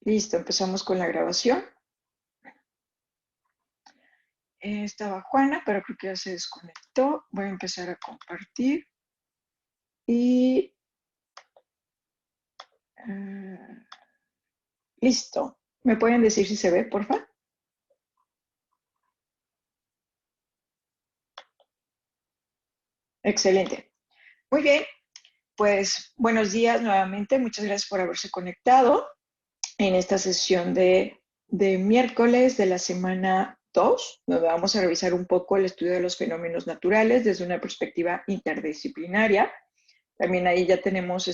Listo, empezamos con la grabación. Estaba Juana, pero creo que ya se desconectó. Voy a empezar a compartir. Y listo. ¿Me pueden decir si se ve, por favor? Excelente. Muy bien, pues buenos días nuevamente. Muchas gracias por haberse conectado en esta sesión de miércoles de la semana 2, donde vamos a revisar un poco el estudio de los fenómenos naturales desde una perspectiva interdisciplinaria. También ahí ya tenemos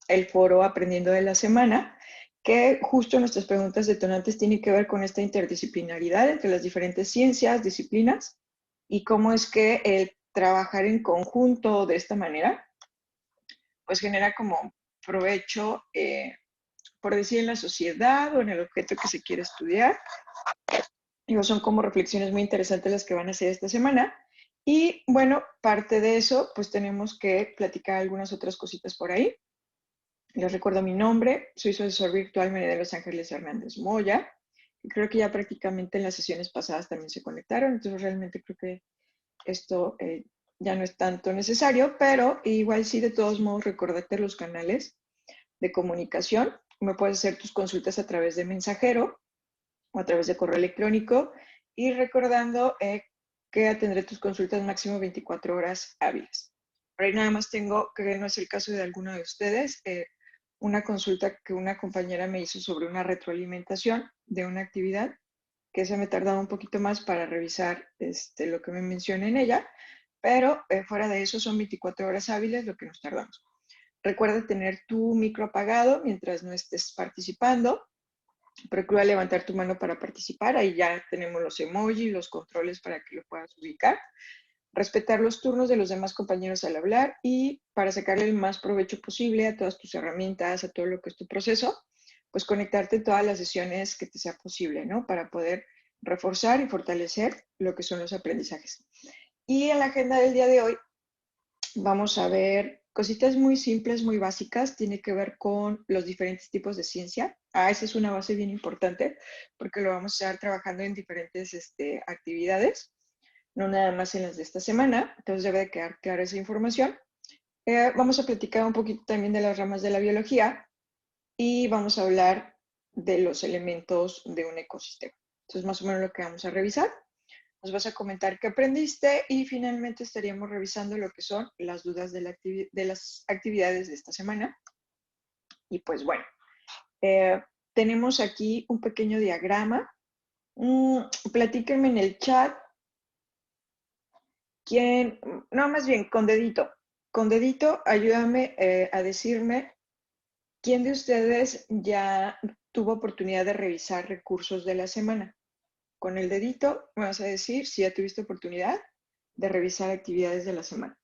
el foro Aprendiendo de la Semana, que justo nuestras preguntas detonantes tienen que ver con esta interdisciplinaridad entre las diferentes ciencias, disciplinas, y cómo es que el trabajar en conjunto de esta manera, pues genera como provecho, por decir, en la sociedad o en el objeto que se quiere estudiar. Digo, son como reflexiones muy interesantes las que van a hacer esta semana. Y bueno, parte de eso, pues tenemos que platicar algunas otras cositas por ahí. Les recuerdo mi nombre, soy su asesor virtual María de los Ángeles Hernández Moya, y creo que ya prácticamente en las sesiones pasadas también se conectaron, entonces realmente creo que esto ya no es tanto necesario, pero igual sí, de todos modos, recordarte los canales de comunicación. Me puedes hacer tus consultas a través de mensajero o a través de correo electrónico, y recordando que atendré tus consultas máximo 24 horas hábiles. Por ahí nada más tengo, que no es el caso de alguno de ustedes, una consulta que una compañera me hizo sobre una retroalimentación de una actividad, que se me tardaba un poquito más para revisar lo que me menciona en ella, pero fuera de eso son 24 horas hábiles lo que nos tardamos. Recuerda tener tu micro apagado mientras no estés participando. Procura levantar tu mano para participar. Ahí ya tenemos los emojis, los controles para que lo puedas ubicar. Respetar los turnos de los demás compañeros al hablar, y para sacarle el más provecho posible a todas tus herramientas, a todo lo que es tu proceso, pues conectarte en todas las sesiones que te sea posible, ¿no? Para poder reforzar y fortalecer lo que son los aprendizajes. Y en la agenda del día de hoy vamos a ver cositas muy simples, muy básicas. Tiene que ver con los diferentes tipos de ciencia. Esa es una base bien importante porque lo vamos a estar trabajando en diferentes actividades, no nada más en las de esta semana. Entonces debe de quedar clara esa información. Vamos a platicar un poquito también de las ramas de la biología y vamos a hablar de los elementos de un ecosistema. Entonces, más o menos lo que vamos a revisar. Nos vas a comentar qué aprendiste y finalmente estaríamos revisando lo que son las dudas de las actividades de esta semana. Y pues bueno, eh, tenemos aquí un pequeño diagrama. Platíquenme en el chat quién, no, más bien con dedito, ayúdame a decirme quién de ustedes ya tuvo oportunidad de revisar recursos de la semana. Con el dedito me vas a decir si ya tuviste oportunidad de revisar actividades de la semana.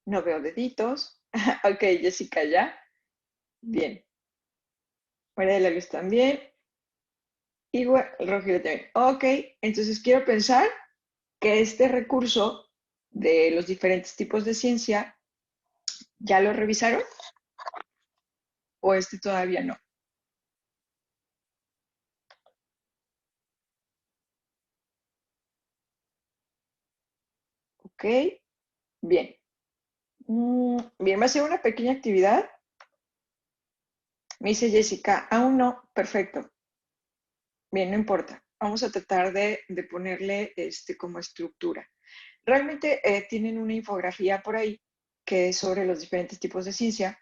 No veo deditos. Ok, Jessica ya. Bien. María de la Luz también. Igual, Rogelio también. Ok, entonces quiero pensar que este recurso de los diferentes tipos de ciencia, ¿ya lo revisaron o todavía no? Ok, bien. Bien, va a ser una pequeña actividad. Me dice Jessica, aún no, perfecto. Bien, no importa. Vamos a tratar de ponerle como estructura. Realmente tienen una infografía por ahí que es sobre los diferentes tipos de ciencia.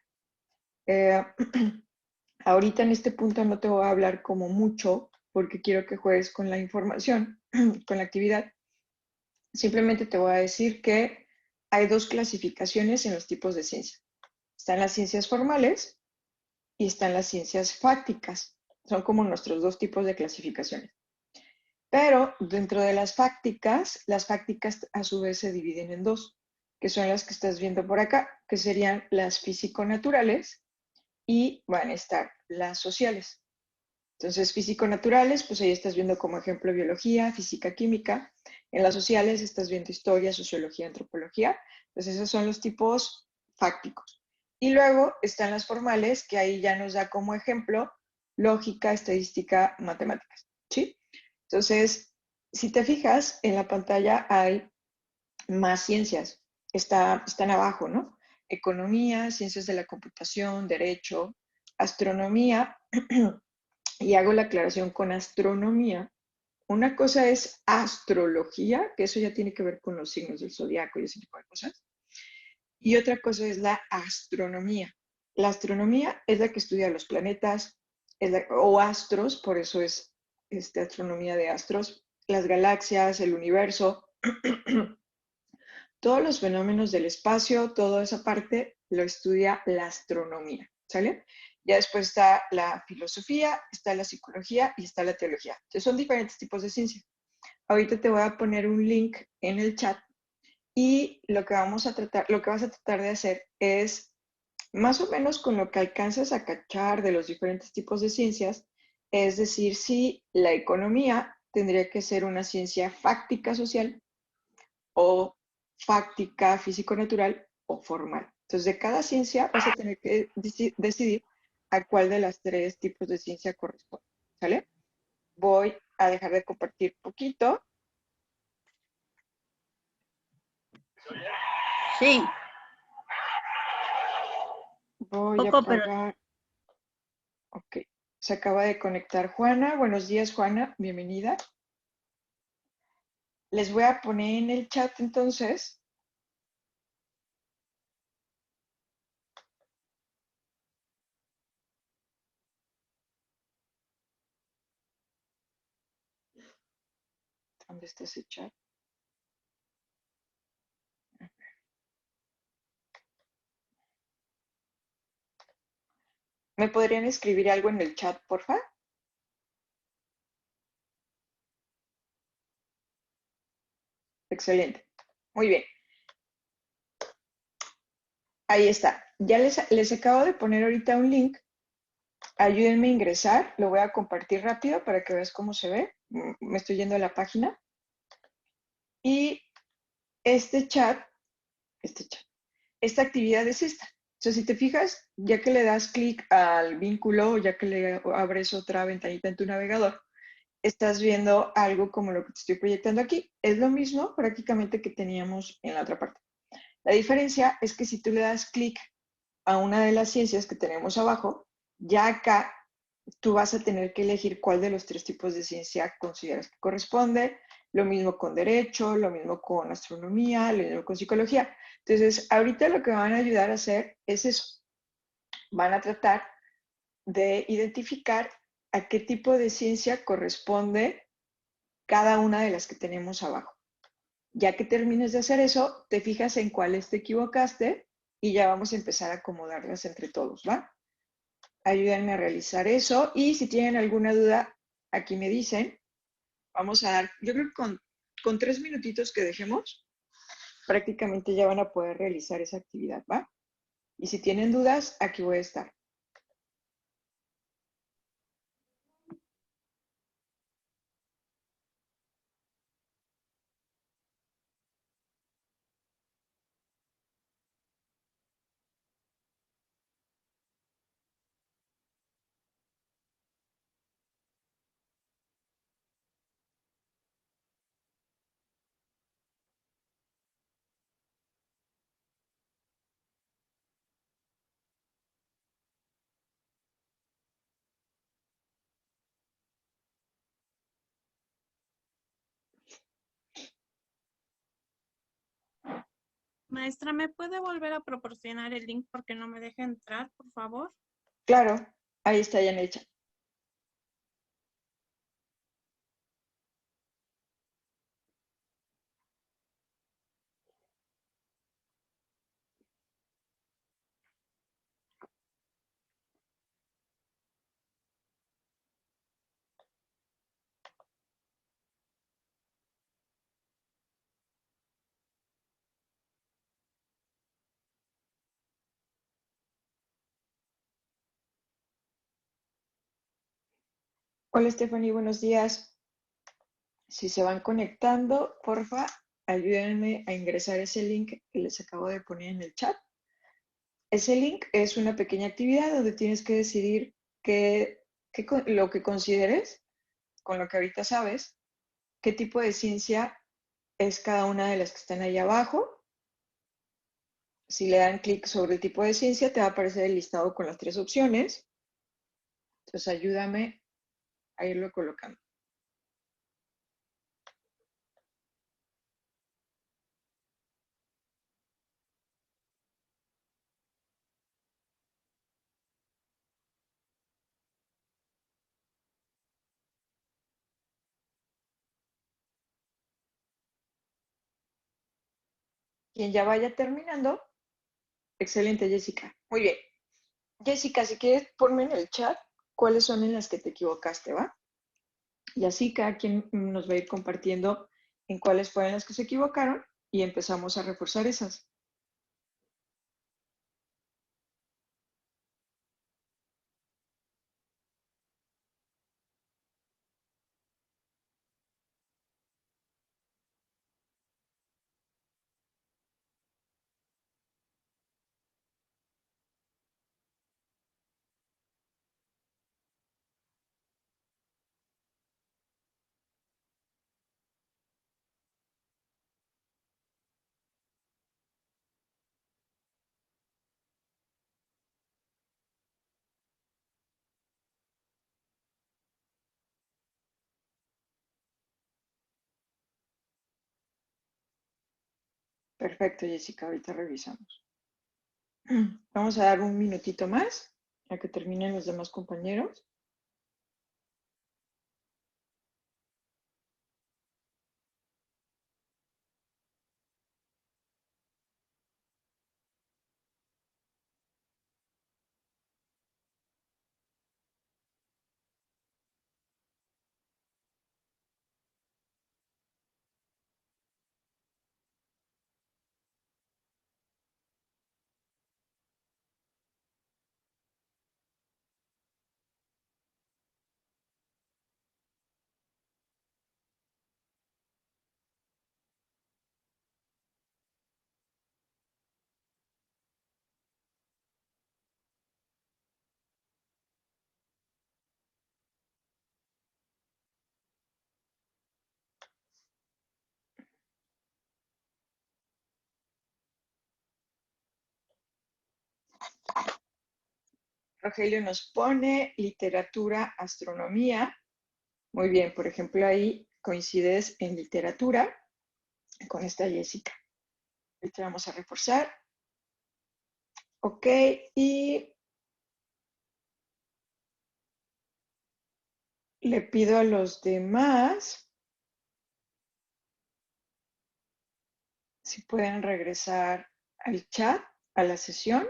Eh, Ahorita en este punto no te voy a hablar como mucho porque quiero que juegues con la información, con la actividad. Simplemente te voy a decir que hay dos clasificaciones en los tipos de ciencia. Están las ciencias formales y están las ciencias fácticas. Son como nuestros dos tipos de clasificaciones. Pero dentro de las fácticas a su vez se dividen en dos, que son las que estás viendo por acá, que serían las físico-naturales, y van a estar las sociales. Entonces, físico-naturales, pues ahí estás viendo como ejemplo biología, física, química. En las sociales estás viendo historia, sociología, antropología. Entonces, esos son los tipos fácticos. Y luego están las formales, que ahí ya nos da como ejemplo lógica, estadística, matemáticas, ¿sí? Entonces, si te fijas, en la pantalla hay más ciencias. Están abajo, ¿no? Economía, ciencias de la computación, derecho, astronomía, y hago la aclaración con astronomía. Una cosa es astrología, que eso ya tiene que ver con los signos del zodiaco y ese tipo de cosas. Y otra cosa es la astronomía. La astronomía es la que estudia los planetas o astros, por eso es astronomía de astros, las galaxias, el universo, todos los fenómenos del espacio, toda esa parte lo estudia la astronomía, ¿sale? Ya después está la filosofía, está la psicología y está la teología. Entonces son diferentes tipos de ciencia. Ahorita te voy a poner un link en el chat y lo que vamos a tratar, lo que vas a tratar de hacer es más o menos con lo que alcanzas a cachar de los diferentes tipos de ciencias, es decir, si la economía tendría que ser una ciencia fáctica social o fáctica físico-natural o formal. Entonces, de cada ciencia vas a tener que decidir a cuál de las tres tipos de ciencia corresponde. ¿Sale? Voy a dejar de compartir poquito. Sí. Voy a apagar. Ok. Se acaba de conectar Juana. Buenos días, Juana. Bienvenida. Les voy a poner en el chat entonces. ¿Dónde está ese chat? ¿Me podrían escribir algo en el chat, porfa? Excelente. Muy bien. Ahí está. Ya les acabo de poner ahorita un link. Ayúdenme a ingresar. Lo voy a compartir rápido para que veas cómo se ve. Me estoy yendo a la página. Y este chat, esta actividad es esta. Entonces, si te fijas, ya que le das clic al vínculo o ya que le abres otra ventanita en tu navegador, estás viendo algo como lo que te estoy proyectando aquí. Es lo mismo prácticamente que teníamos en la otra parte. La diferencia es que si tú le das clic a una de las ciencias que tenemos abajo, ya acá tú vas a tener que elegir cuál de los tres tipos de ciencia consideras que corresponde. Lo mismo con derecho, lo mismo con astronomía, lo mismo con psicología. Entonces, ahorita lo que van a ayudar a hacer es eso. Van a tratar de identificar a qué tipo de ciencia corresponde cada una de las que tenemos abajo. Ya que termines de hacer eso, te fijas en cuáles te equivocaste y ya vamos a empezar a acomodarlas entre todos, ¿va? Ayúdenme a realizar eso y si tienen alguna duda, aquí me dicen. Vamos a dar, yo creo que con 3 minutitos que dejemos, prácticamente ya van a poder realizar esa actividad, ¿va? Y si tienen dudas, aquí voy a estar. Maestra, ¿me puede volver a proporcionar el link porque no me deja entrar, por favor? Claro, ahí está ya en el chat. Hola Stephanie, buenos días. Si se van conectando, porfa, ayúdenme a ingresar ese link que les acabo de poner en el chat. Ese link es una pequeña actividad donde tienes que decidir lo que consideres, con lo que ahorita sabes, qué tipo de ciencia es cada una de las que están ahí abajo. Si le dan clic sobre el tipo de ciencia, te va a aparecer el listado con las 3 opciones. Entonces, ayúdame a irlo colocando. Quien ya vaya terminando, excelente, Jessica. Muy bien. Jessica, si quieres, ponme en el chat cuáles son en las que te equivocaste, ¿va? Y así cada quien nos va a ir compartiendo en cuáles fueron las que se equivocaron y empezamos a reforzar esas. Perfecto, Jessica, ahorita revisamos. Vamos a dar un minutito más a que terminen los demás compañeros. Rogelio nos pone literatura, astronomía. Muy bien, por ejemplo, ahí coincides en literatura con esta Jessica. Ahorita vamos a reforzar. Ok, y le pido a los demás si pueden regresar al chat, a la sesión.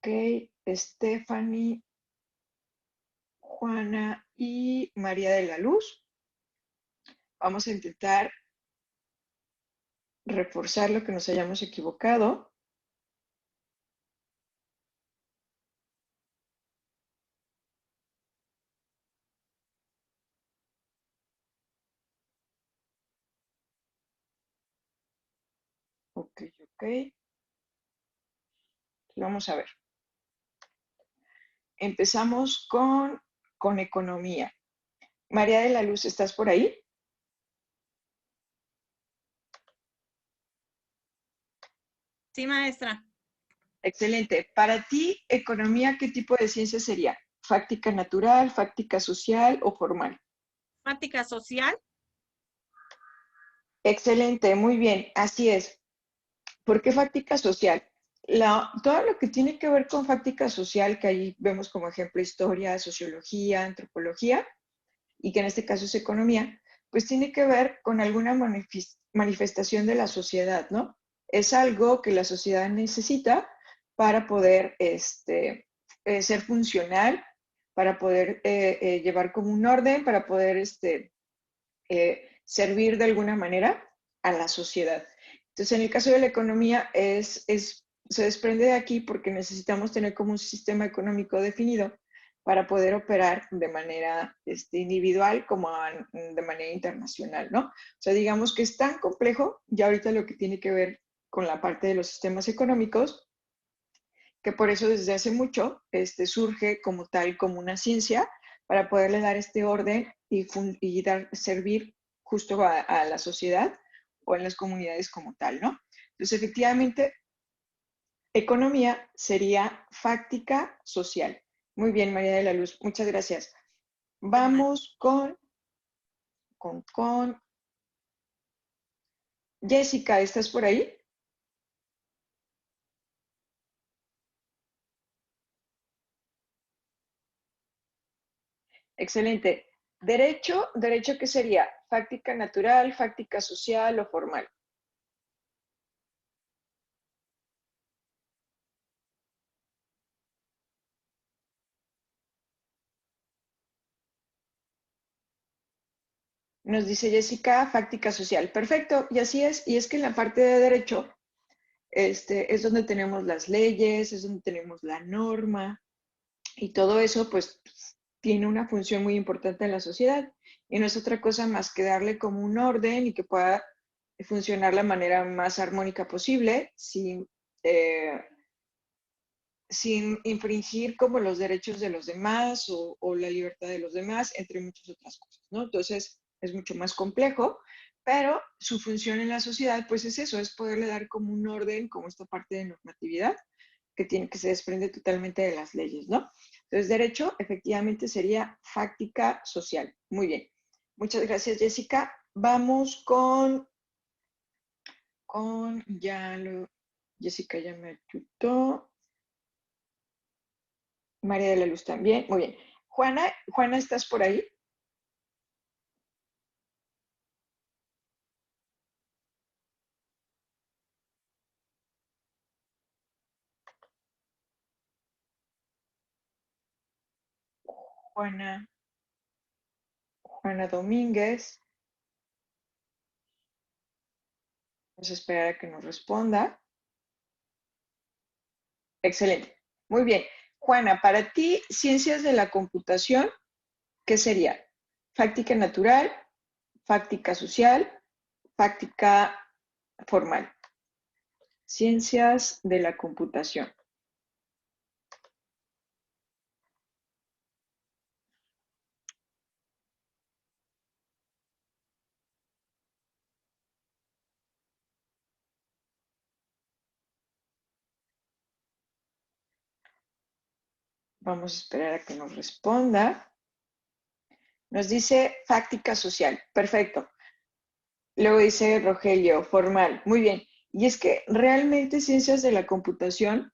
Ok, Stephanie, Juana y María de la Luz. Vamos a intentar reforzar lo que nos hayamos equivocado. Ok, ok. Vamos a ver. Empezamos con economía. María de la Luz, ¿estás por ahí? Sí, maestra. Excelente. Para ti, economía, ¿qué tipo de ciencia sería? ¿Fáctica natural, fáctica social o formal? Práctica social. Excelente, muy bien, así es. ¿Por qué fáctica social? Todo lo que tiene que ver con fáctica social, que ahí vemos como ejemplo historia, sociología, antropología, y que en este caso es economía, pues tiene que ver con alguna manifestación de la sociedad, ¿no? Es algo que la sociedad necesita para poder ser funcional, para poder llevar como un orden, para poder servir de alguna manera a la sociedad. Entonces, en el caso de la economía, se desprende de aquí porque necesitamos tener como un sistema económico definido para poder operar de manera individual como de manera internacional, ¿no? O sea, digamos que es tan complejo, ya ahorita lo que tiene que ver con la parte de los sistemas económicos, que por eso desde hace mucho surge como tal, como una ciencia, para poderle dar este orden y servir justo a la sociedad o en las comunidades como tal, ¿no? Entonces, efectivamente, economía sería fáctica social. Muy bien, María de la Luz, muchas gracias. Vamos con Jessica, ¿estás por ahí? Excelente. Derecho, ¿derecho qué sería? ¿Fáctica natural, fáctica social o formal? Nos dice Jessica, fáctica social. Perfecto, y así es. Y es que en la parte de derecho es donde tenemos las leyes, es donde tenemos la norma y todo eso pues tiene una función muy importante en la sociedad. Y no es otra cosa más que darle como un orden y que pueda funcionar la manera más armónica posible eh, sin infringir como los derechos de los demás o la libertad de los demás, entre muchas otras cosas, ¿no? Entonces, es mucho más complejo, pero su función en la sociedad, pues es eso, es poderle dar como un orden, como esta parte de normatividad que se desprende totalmente de las leyes, ¿no? Entonces, derecho efectivamente sería fáctica social. Muy bien. Muchas gracias, Jessica. Vamos Jessica ya me ayudó. María de la Luz también. Muy bien. Juana, ¿estás por ahí? Juana, Juana Domínguez. Vamos a esperar a que nos responda. Excelente. Muy bien. Juana, para ti, ciencias de la computación, ¿qué sería? Fáctica natural, fáctica social, fáctica formal. Ciencias de la computación. Vamos a esperar a que nos responda. Nos dice fáctica social. Perfecto. Luego dice Rogelio, formal. Muy bien. Y es que realmente ciencias de la computación,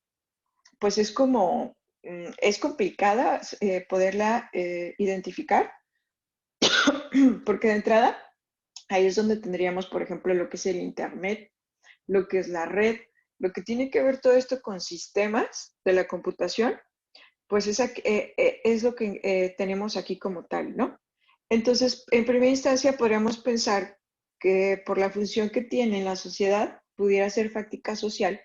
pues es como, es complicada poderla identificar, porque de entrada, ahí es donde tendríamos, por ejemplo, lo que es el Internet, lo que es la red, lo que tiene que ver todo esto con sistemas de la computación, pues es lo que tenemos aquí como tal, ¿no? Entonces, en primera instancia, podríamos pensar que por la función que tiene en la sociedad, pudiera ser fáctica social,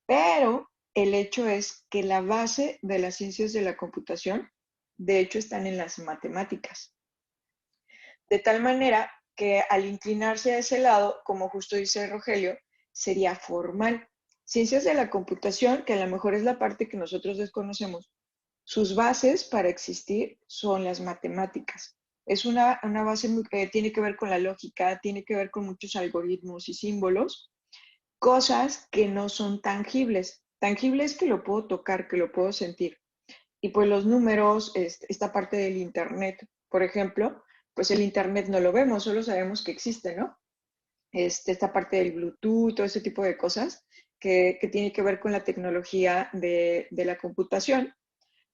pero el hecho es que la base de las ciencias de la computación, de hecho, están en las matemáticas. De tal manera que al inclinarse a ese lado, como justo dice Rogelio, sería formal. Ciencias de la computación, que a lo mejor es la parte que nosotros desconocemos, sus bases para existir son las matemáticas. Es una base que tiene que ver con la lógica, tiene que ver con muchos algoritmos y símbolos, cosas que no son tangibles. Tangibles que lo puedo tocar, que lo puedo sentir. Y pues los números, esta parte del Internet, por ejemplo, pues el Internet no lo vemos, solo sabemos que existe, ¿no? Esta parte del Bluetooth, todo ese tipo de cosas que tiene que ver con la tecnología de la computación,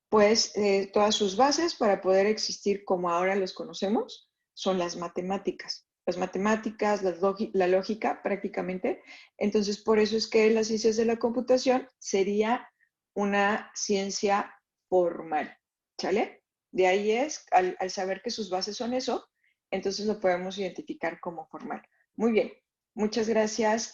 pues todas sus bases para poder existir como ahora los conocemos son las matemáticas. Las matemáticas, la lógica prácticamente. Entonces, por eso es que las ciencias de la computación sería una ciencia formal, ¿sale? De ahí es, al saber que sus bases son eso, entonces lo podemos identificar como formal. Muy bien. Muchas gracias,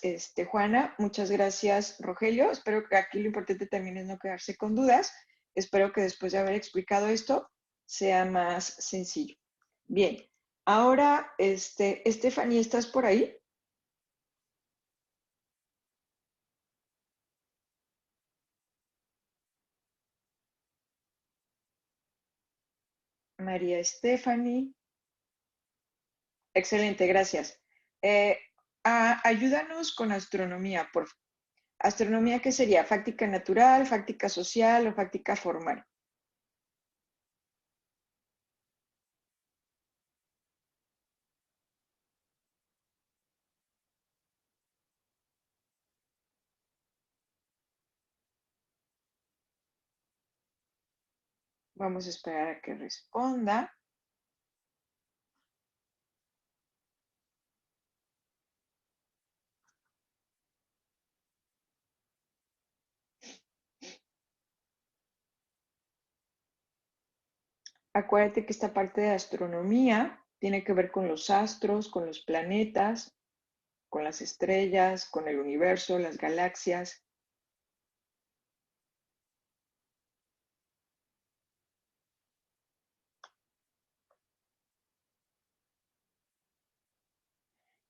Juana. Muchas gracias, Rogelio. Espero que aquí lo importante también es no quedarse con dudas. Espero que después de haber explicado esto sea más sencillo. Bien, ahora, Estefanía, ¿estás por ahí? María Stephanie. Excelente, gracias. Eh, ayúdanos con astronomía, por favor. ¿Astronomía qué sería? ¿Fáctica natural, fáctica social o fáctica formal? Vamos a esperar a que responda. Acuérdate que esta parte de astronomía tiene que ver con los astros, con los planetas, con las estrellas, con el universo, las galaxias.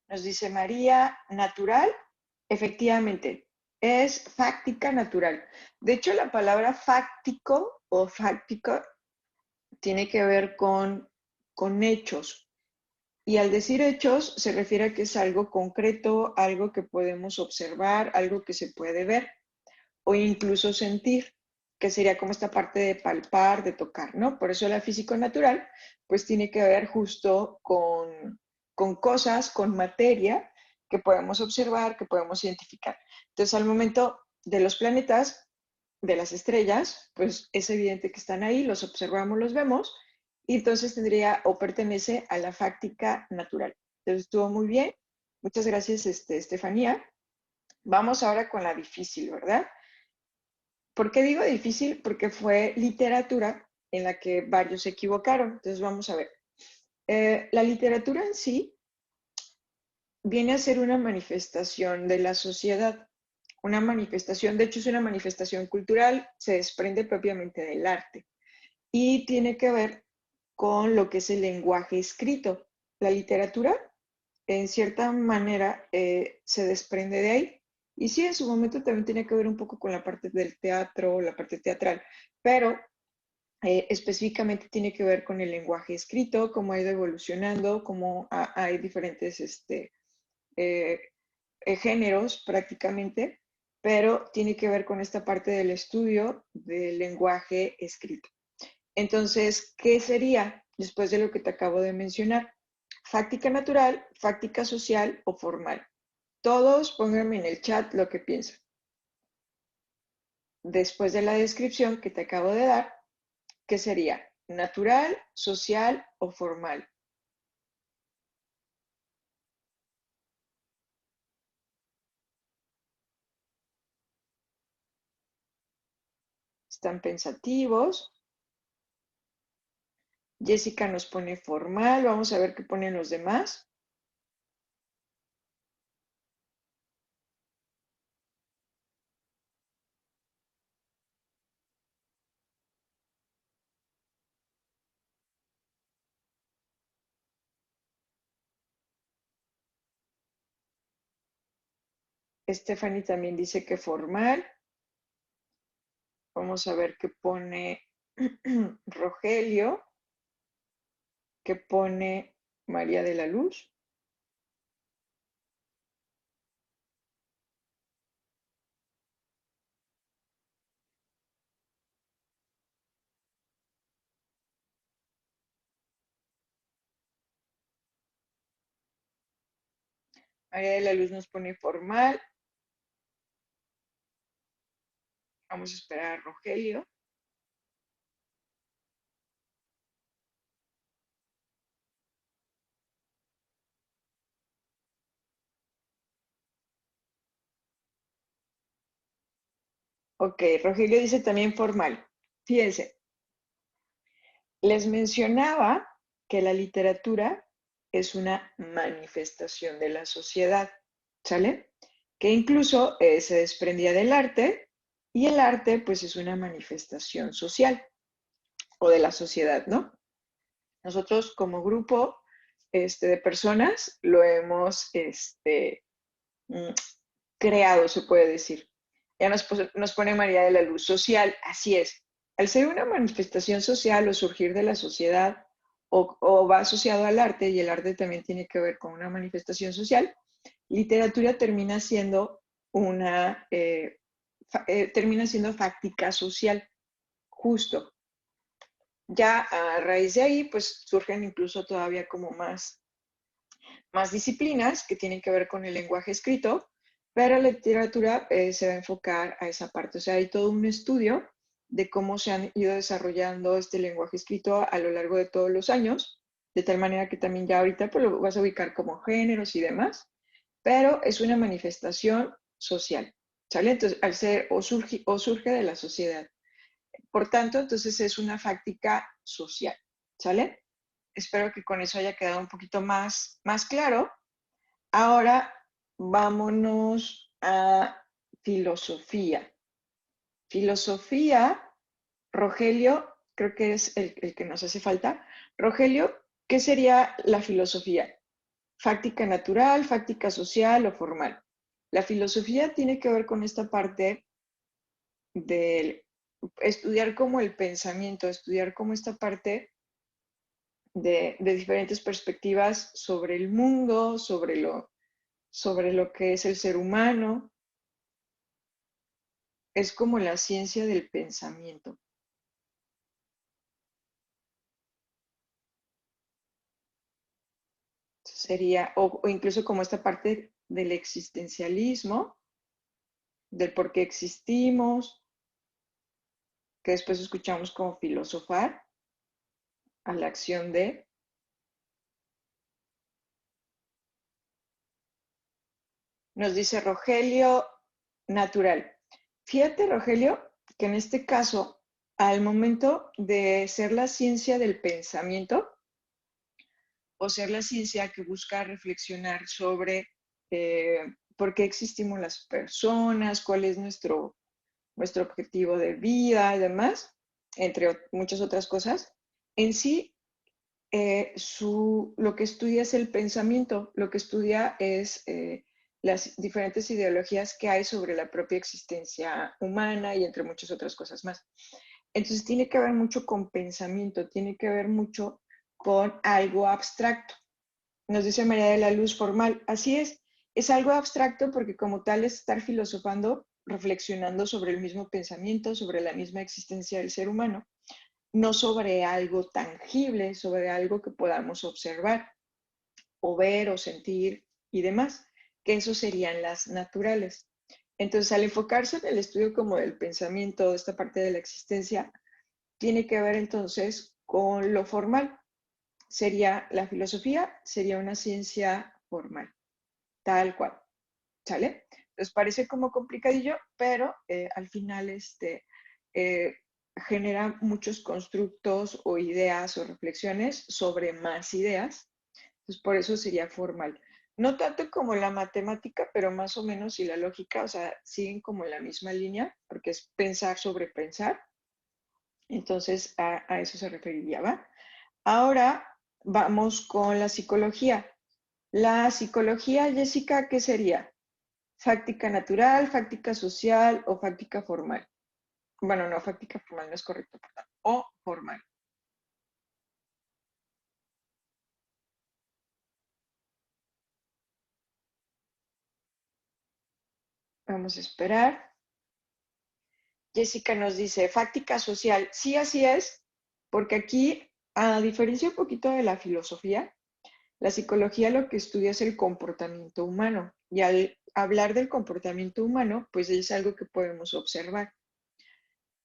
Nos dice María, natural, efectivamente, es fáctica natural. De hecho, la palabra fáctico o fáctico tiene que ver con hechos. Y al decir hechos se refiere a que es algo concreto, algo que podemos observar, algo que se puede ver o incluso sentir, que sería como esta parte de palpar, de tocar, ¿no? Por eso la física natural, pues tiene que ver justo con cosas, con materia que podemos observar, que podemos identificar. Entonces, al momento de los planetas, de las estrellas, pues es evidente que están ahí, los observamos, los vemos, y entonces tendría o pertenece a la fáctica natural. Entonces, estuvo muy bien. Muchas gracias, Estefanía. Vamos ahora con la difícil, ¿verdad? ¿Por qué digo difícil? Porque fue literatura en la que varios se equivocaron. Entonces vamos a ver. La literatura en sí viene a ser una manifestación de la sociedad, una manifestación, de hecho es una manifestación cultural, se desprende propiamente del arte y tiene que ver con lo que es el lenguaje escrito. La literatura, en cierta manera, se desprende de ahí. Y sí, en su momento también tiene que ver un poco con la parte del teatro, la parte teatral, pero específicamente tiene que ver con el lenguaje escrito, cómo ha ido evolucionando, cómo hay diferentes eh, géneros prácticamente, pero tiene que ver con esta parte del estudio del lenguaje escrito. Entonces, ¿qué sería después de lo que te acabo de mencionar? Fáctica natural, fáctica social o formal. Todos pónganme en el chat lo que piensan. Después de la descripción que te acabo de dar, ¿qué sería? ¿Natural, social o formal? ¿Están pensativos? Jessica nos pone formal. Vamos a ver qué ponen los demás. Stephanie también dice que formal. Vamos a ver qué pone Rogelio, qué pone María de la Luz. María de la Luz nos pone formal. Vamos a esperar a Rogelio. Ok, Rogelio dice también formal. Fíjense, les mencionaba que la literatura es una manifestación de la sociedad, ¿sale? Que incluso se desprendía del arte Y el arte, pues es una manifestación social o de la sociedad, ¿no? Nosotros como grupo de personas lo hemos mm, creado, se puede decir. Ya nos pone María de la Luz social, así es. Al ser una manifestación social o surgir de la sociedad o va asociado al arte, y el arte también tiene que ver con una manifestación social, literatura termina siendo termina siendo fáctica social, justo. Ya a raíz de ahí, pues surgen incluso todavía como más disciplinas que tienen que ver con el lenguaje escrito, pero la literatura se va a enfocar a esa parte. O sea, hay todo un estudio de cómo se han ido desarrollando este lenguaje escrito a lo largo de todos los años, de tal manera que también ya ahorita pues, lo vas a ubicar como géneros y demás, pero es una manifestación social, ¿sale? Entonces, al ser o surge de la sociedad. Por tanto, entonces es una práctica social, ¿sale? Espero que con eso haya quedado un poquito más claro. Ahora vámonos a filosofía. Filosofía, Rogelio, creo que es el que nos hace falta. Rogelio, ¿qué sería la filosofía? ¿Fáctica natural, fáctica social o formal? La filosofía tiene que ver con esta parte del estudiar como el pensamiento, estudiar como esta parte de diferentes perspectivas sobre el mundo, sobre lo que es el ser humano. Es como la ciencia del pensamiento. Sería, o incluso como esta parte del existencialismo, del por qué existimos, que después escuchamos como filosofar, a la acción de. Nos dice Rogelio, natural. Fíjate, Rogelio, que en este caso, al momento de ser la ciencia del pensamiento, o ser la ciencia que busca reflexionar sobre por qué existimos las personas, cuál es nuestro objetivo de vida y demás, entre muchas otras cosas, en sí lo que estudia es el pensamiento, lo que estudia es las diferentes ideologías que hay sobre la propia existencia humana y entre muchas otras cosas más. Entonces tiene que ver mucho con pensamiento, tiene que ver mucho con algo abstracto. Nos dice María de la Luz formal, así es algo abstracto porque como tal es estar filosofando, reflexionando sobre el mismo pensamiento, sobre la misma existencia del ser humano, no sobre algo tangible, sobre algo que podamos observar o ver o sentir y demás, que eso serían las naturales. Entonces, al enfocarse en el estudio como del pensamiento, de esta parte de la existencia, tiene que ver entonces con lo formal. Sería la filosofía, sería una ciencia formal, tal cual, ¿sale? Entonces parece como complicadillo, pero al final eh, genera muchos constructos o ideas o reflexiones sobre más ideas. Entonces por eso sería formal. No tanto como la matemática, pero más o menos y la lógica, o sea, siguen como en la misma línea, porque es pensar sobre pensar. Entonces a eso se referiría, ¿va? Ahora vamos con la psicología. La psicología, Jessica, ¿qué sería? ¿Fáctica natural, fáctica social o fáctica formal? Bueno, no, fáctica formal no es correcto, perdón. O formal. Vamos a esperar. Jessica nos dice, fáctica social. Sí, así es, porque aquí, a diferencia un poquito de la filosofía, la psicología lo que estudia es el comportamiento humano. Y al hablar del comportamiento humano, pues es algo que podemos observar.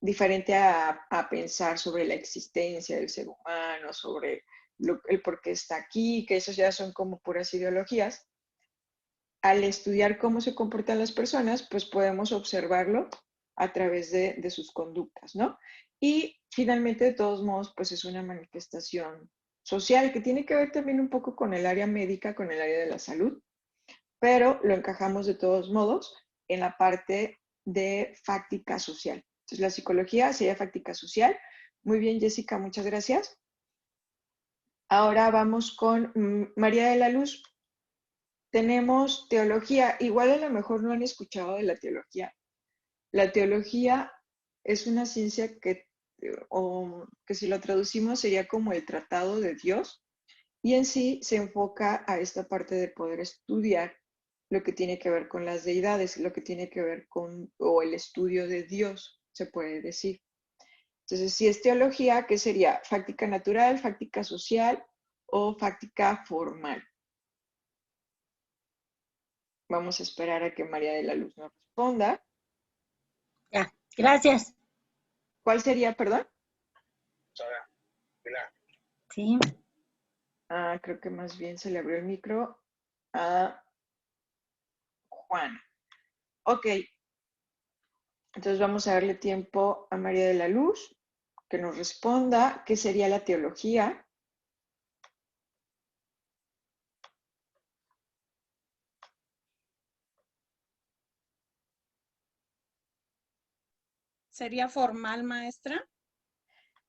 Diferente a pensar sobre la existencia del ser humano, sobre el por qué está aquí, que esos ya son como puras ideologías. Al estudiar cómo se comportan las personas, pues podemos observarlo a través de sus conductas, ¿no? Y finalmente, de todos modos, pues es una manifestación social que tiene que ver también un poco con el área médica, con el área de la salud, pero lo encajamos de todos modos en la parte de fáctica social. Entonces, la psicología sería fáctica social. Muy bien, Jessica, muchas gracias. Ahora vamos con María de la Luz. Tenemos teología. Igual a lo mejor no han escuchado de la teología. La teología es una ciencia que si lo traducimos sería como el tratado de Dios, y en sí se enfoca a esta parte de poder estudiar lo que tiene que ver con las deidades, lo que tiene que ver con, o el estudio de Dios, se puede decir. Entonces, si es teología, ¿qué sería? ¿Fáctica natural, fáctica social o fáctica formal? Vamos a esperar a que María de la Luz nos responda. Ya, gracias. ¿Cuál sería, perdón? Sí. Creo que más bien se le abrió el micro a Juan. Ok, entonces vamos a darle tiempo a María de la Luz que nos responda qué sería la teología. ¿Sería formal, maestra?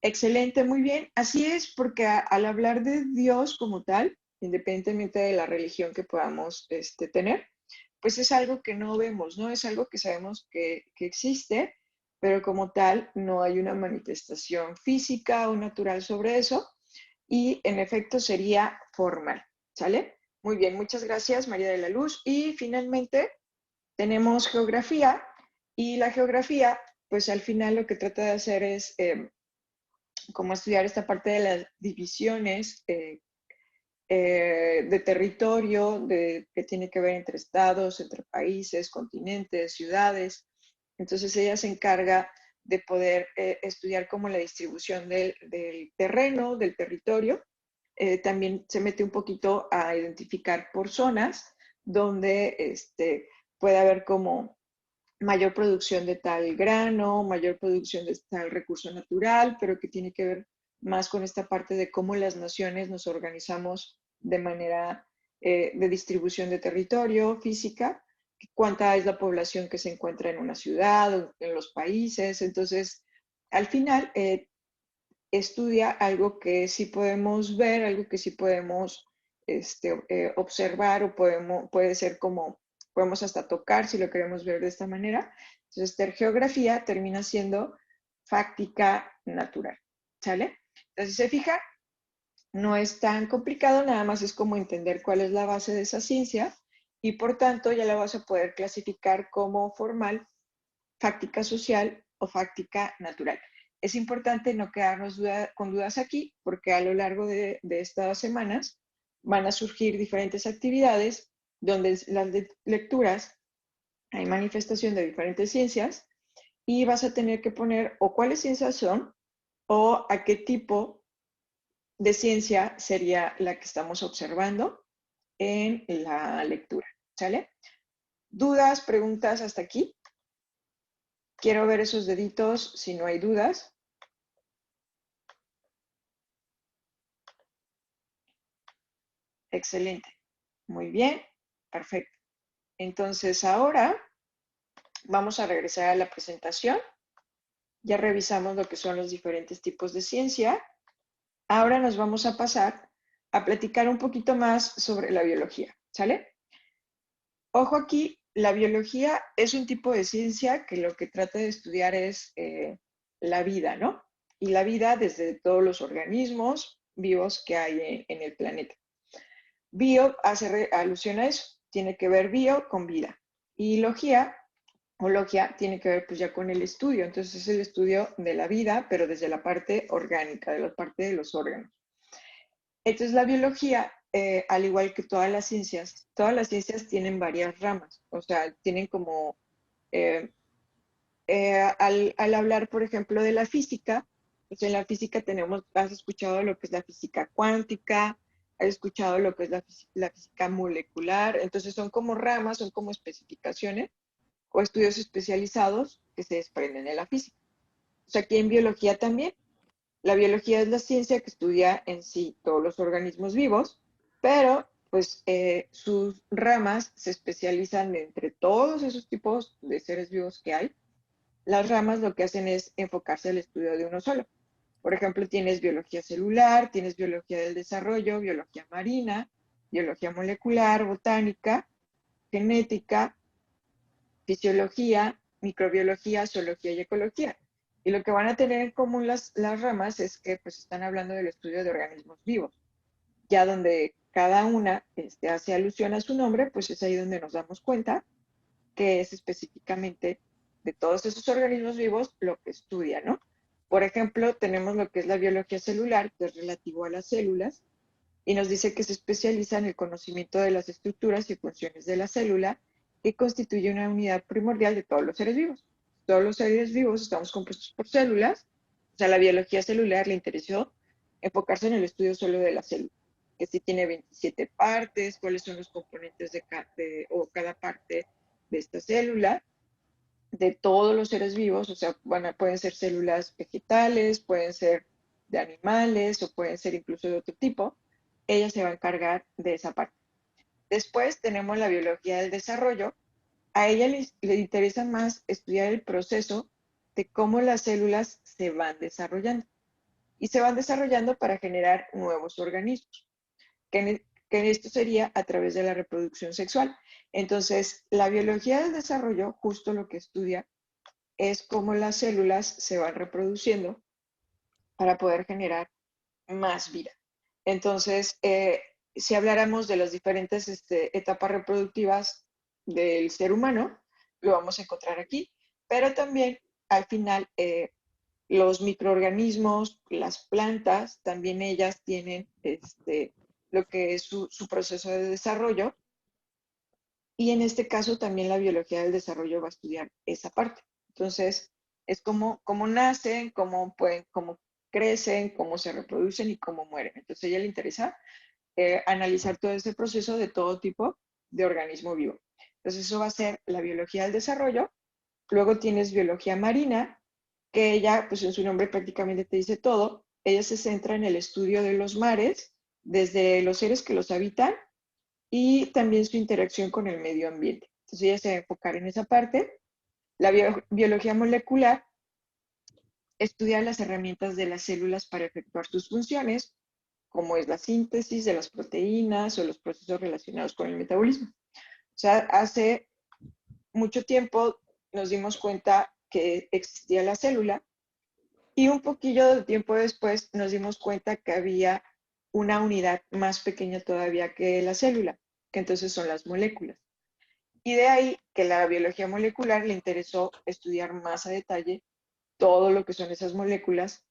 Excelente, muy bien. Así es, porque al hablar de Dios como tal, independientemente de la religión que podamos tener, pues es algo que no vemos, ¿no? Es algo que sabemos que existe, pero como tal no hay una manifestación física o natural sobre eso, y en efecto sería formal, ¿sale? Muy bien, muchas gracias, María de la Luz. Y finalmente tenemos geografía, y la geografía, pues al final lo que trata de hacer es como estudiar esta parte de las divisiones de territorio, que tiene que ver entre estados, entre países, continentes, ciudades. Entonces ella se encarga de poder estudiar como la distribución del terreno, del territorio. También se mete un poquito a identificar por zonas donde puede haber como mayor producción de tal grano, mayor producción de tal recurso natural, pero que tiene que ver más con esta parte de cómo las naciones nos organizamos de manera de distribución de territorio física, cuánta es la población que se encuentra en una ciudad o en los países. Entonces, al final, estudia algo que sí podemos ver, algo que sí podemos observar, o puede ser como, podemos hasta tocar si lo queremos ver de esta manera. Entonces, geografía termina siendo fáctica natural, ¿sale? Entonces, si se fija, no es tan complicado, nada más es como entender cuál es la base de esa ciencia, y por tanto ya la vas a poder clasificar como formal, fáctica social o fáctica natural. Es importante no quedarnos con dudas aquí, porque a lo largo de estas semanas van a surgir diferentes actividades donde las lecturas hay manifestación de diferentes ciencias, y vas a tener que poner o cuáles ciencias son o a qué tipo de ciencia sería la que estamos observando en la lectura, ¿sale? ¿Dudas, preguntas hasta aquí? Quiero ver esos deditos si no hay dudas. Excelente. Muy bien. Perfecto. Entonces ahora vamos a regresar a la presentación. Ya revisamos lo que son los diferentes tipos de ciencia. Ahora nos vamos a pasar a platicar un poquito más sobre la biología, ¿sale? Ojo aquí, la biología es un tipo de ciencia que lo que trata de estudiar es la vida, ¿no? Y la vida desde todos los organismos vivos que hay en el planeta. Bio hace alusión a eso, tiene que ver bio con vida. Y logía, o logia, tiene que ver pues ya con el estudio. Entonces es el estudio de la vida, pero desde la parte orgánica, de la parte de los órganos. Entonces la biología, al igual que todas las ciencias tienen varias ramas. O sea, tienen como, eh, al hablar, por ejemplo, de la física, pues en la física has escuchado lo que es la física cuántica, has escuchado lo que es la física molecular. Entonces son como ramas, son como especificaciones o estudios especializados que se desprenden de la física. O sea, aquí en biología también. La biología es la ciencia que estudia en sí todos los organismos vivos, pero pues sus ramas se especializan entre todos esos tipos de seres vivos que hay. Las ramas lo que hacen es enfocarse al estudio de uno solo. Por ejemplo, tienes biología celular, tienes biología del desarrollo, biología marina, biología molecular, botánica, genética, fisiología, microbiología, zoología y ecología. Y lo que van a tener en común las ramas es que pues están hablando del estudio de organismos vivos. Ya donde cada una hace alusión a su nombre, pues es ahí donde nos damos cuenta que es específicamente de todos esos organismos vivos lo que estudia, ¿no? Por ejemplo, tenemos lo que es la biología celular, que es relativo a las células, y nos dice que se especializa en el conocimiento de las estructuras y funciones de la célula, que constituye una unidad primordial de todos los seres vivos. Todos los seres vivos estamos compuestos por células, o sea, la biología celular le interesó enfocarse en el estudio solo de la célula, que sí tiene 27 partes, cuáles son los componentes o cada parte de esta célula, de todos los seres vivos, o sea, pueden ser células vegetales, pueden ser de animales o pueden ser incluso de otro tipo. Ella se va a encargar de esa parte. Después tenemos la biología del desarrollo. A ella le interesa más estudiar el proceso de cómo las células se van desarrollando. Y se van desarrollando para generar nuevos organismos, que esto sería a través de la reproducción sexual. Entonces, la biología del desarrollo justo lo que estudia es cómo las células se van reproduciendo para poder generar más vida. Entonces, si habláramos de las diferentes etapas reproductivas del ser humano, lo vamos a encontrar aquí, pero también al final los microorganismos, las plantas, también ellas tienen lo que es su proceso de desarrollo, y en este caso también la biología del desarrollo va a estudiar esa parte. Entonces, es cómo nacen, cómo crecen, cómo se reproducen y cómo mueren. Entonces, a ella le interesa analizar todo ese proceso de todo tipo de organismo vivo. Entonces, eso va a ser la biología del desarrollo. Luego tienes biología marina, que ella, pues en su nombre prácticamente te dice todo. Ella se centra en el estudio de los mares, desde los seres que los habitan y también su interacción con el medio ambiente. Entonces ella se va a enfocar en esa parte. La biología molecular estudia las herramientas de las células para efectuar sus funciones, como es la síntesis de las proteínas o los procesos relacionados con el metabolismo. O sea, hace mucho tiempo nos dimos cuenta que existía la célula y un poquillo de tiempo después nos dimos cuenta que había una unidad más pequeña todavía que la célula, que entonces son las moléculas. Y de ahí que la biología molecular le interesó estudiar más a detalle todo lo que son esas moléculas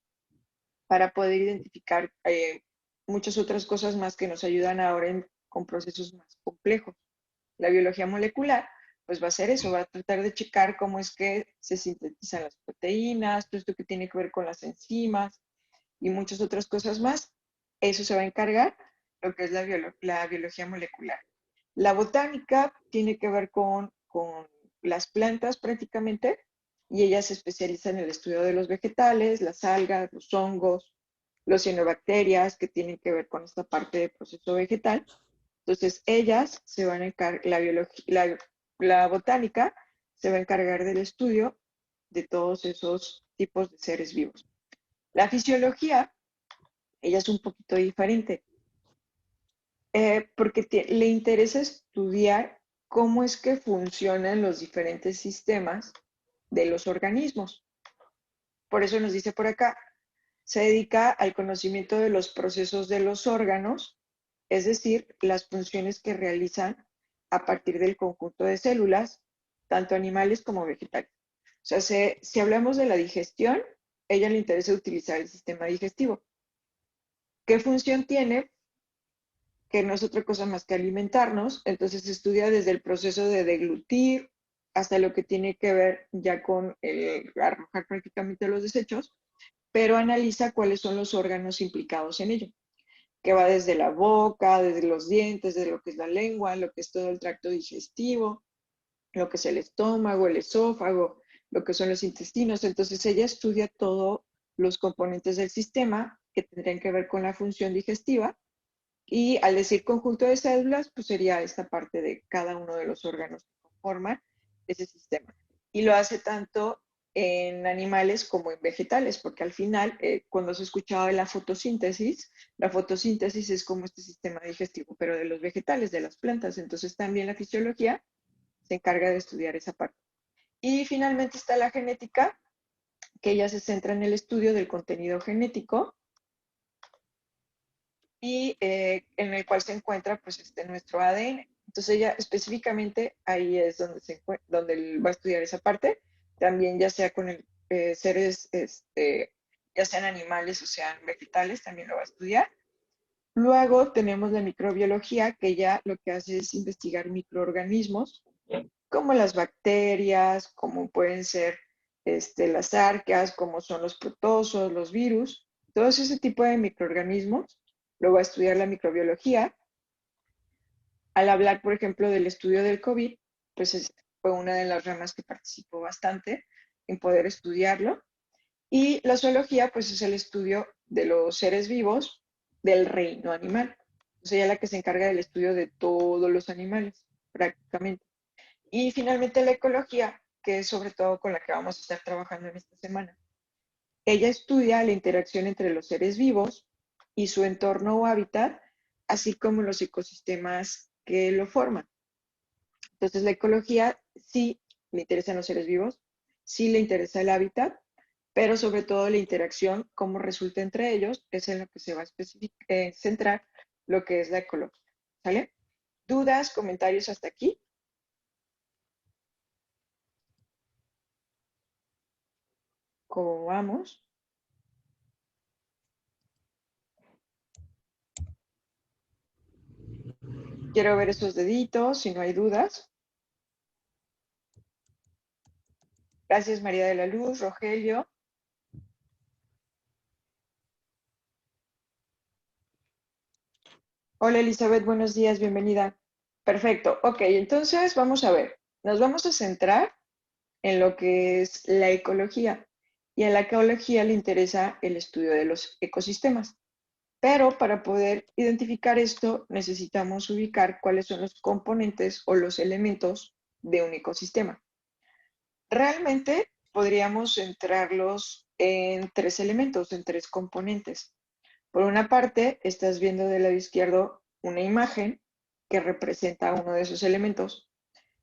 para poder identificar muchas otras cosas más que nos ayudan ahora con procesos más complejos. La biología molecular pues va a hacer eso, va a tratar de checar cómo es que se sintetizan las proteínas, todo esto que tiene que ver con las enzimas y muchas otras cosas más. Eso se va a encargar lo que es la biología molecular. La botánica tiene que ver con las plantas prácticamente, y ella se especializa en el estudio de los vegetales, las algas, los hongos, los cianobacterias, que tienen que ver con esta parte del proceso vegetal. Entonces, ellas se van a encargar, la botánica se va a encargar del estudio de todos esos tipos de seres vivos. La fisiología, ella es un poquito diferente, porque le interesa estudiar cómo es que funcionan los diferentes sistemas de los organismos. Por eso nos dice por acá, se dedica al conocimiento de los procesos de los órganos, es decir, las funciones que realizan a partir del conjunto de células, tanto animales como vegetales. O sea, si hablamos de la digestión, a ella le interesa utilizar el sistema digestivo. ¿Qué función tiene? Que no es otra cosa más que alimentarnos. Entonces se estudia desde el proceso de deglutir hasta lo que tiene que ver ya con el arrojar prácticamente los desechos, pero analiza cuáles son los órganos implicados en ello, que va desde la boca, desde los dientes, desde lo que es la lengua, lo que es todo el tracto digestivo, lo que es el estómago, el esófago, lo que son los intestinos. Entonces ella estudia todos los componentes del sistema que tendrían que ver con la función digestiva Y al decir conjunto de células, pues sería esta parte de cada uno de los órganos que conforman ese sistema. Y lo hace tanto en animales como en vegetales, porque al final, cuando se escuchaba de la fotosíntesis es como este sistema digestivo, pero de los vegetales, de las plantas. Entonces también la fisiología se encarga de estudiar esa parte. Y finalmente está la genética, que ella se centra en el estudio del contenido genético y en el cual se encuentra pues nuestro ADN. Entonces ella específicamente ahí es donde, donde él va a estudiar esa parte, también ya sea con seres, ya sean animales o sean vegetales, también lo va a estudiar. Luego tenemos la microbiología, que ella lo que hace es investigar microorganismos, como las bacterias, como pueden ser las arqueas, como son los protozoos, los virus, todo ese tipo de microorganismos. Luego a estudiar la microbiología. Al hablar, por ejemplo, del estudio del COVID, pues fue una de las ramas que participó bastante en poder estudiarlo. Y la zoología, pues es el estudio de los seres vivos del reino animal. O sea, ella es la que se encarga del estudio de todos los animales, prácticamente. Y finalmente la ecología, que es sobre todo con la que vamos a estar trabajando en esta semana. Ella estudia la interacción entre los seres vivos y su entorno o hábitat, así como los ecosistemas que lo forman. Entonces, la ecología sí le interesan los seres vivos, sí le interesa el hábitat, pero sobre todo la interacción, cómo resulta entre ellos, es en lo que se va a centrar lo que es la ecología. ¿Sale? ¿Dudas, comentarios hasta aquí? ¿Cómo vamos? Quiero ver esos deditos, si no hay dudas. Gracias, María de la Luz, Rogelio. Hola, Elizabeth, buenos días, bienvenida. Perfecto, ok, entonces vamos a ver. Nos vamos a centrar en lo que es la ecología. Y a la ecología le interesa el estudio de los ecosistemas. Pero para poder identificar esto, necesitamos ubicar cuáles son los componentes o los elementos de un ecosistema. Realmente podríamos centrarlos en tres elementos, en tres componentes. Por una parte, estás viendo del lado izquierdo una imagen que representa uno de esos elementos.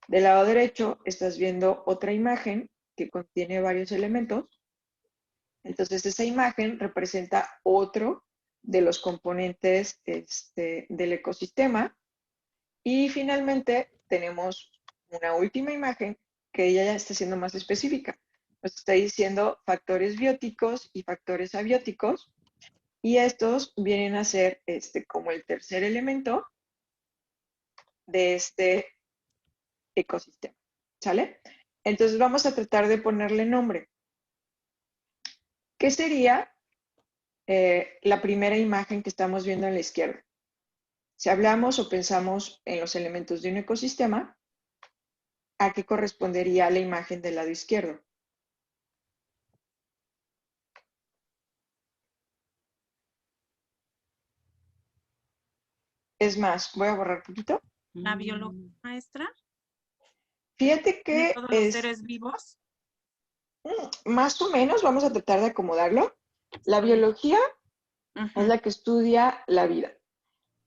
Del lado derecho, estás viendo otra imagen que contiene varios elementos. Entonces, esa imagen representa otro de los componentes del ecosistema. Y finalmente, tenemos una última imagen que ella ya está siendo más específica. Nos está diciendo factores bióticos y factores abióticos. Y estos vienen a ser como el tercer elemento de este ecosistema. ¿Sale? Entonces vamos a tratar de ponerle nombre. ¿Qué sería la primera imagen que estamos viendo a la izquierda? Si hablamos o pensamos en los elementos de un ecosistema, ¿a qué correspondería la imagen del lado izquierdo? Es más, voy a borrar un poquito. La biología maestra Fíjate de que todos los es seres vivos. más o menos, vamos a tratar de acomodarlo. La Estoy. biología es Ujú, la que estudia la vida.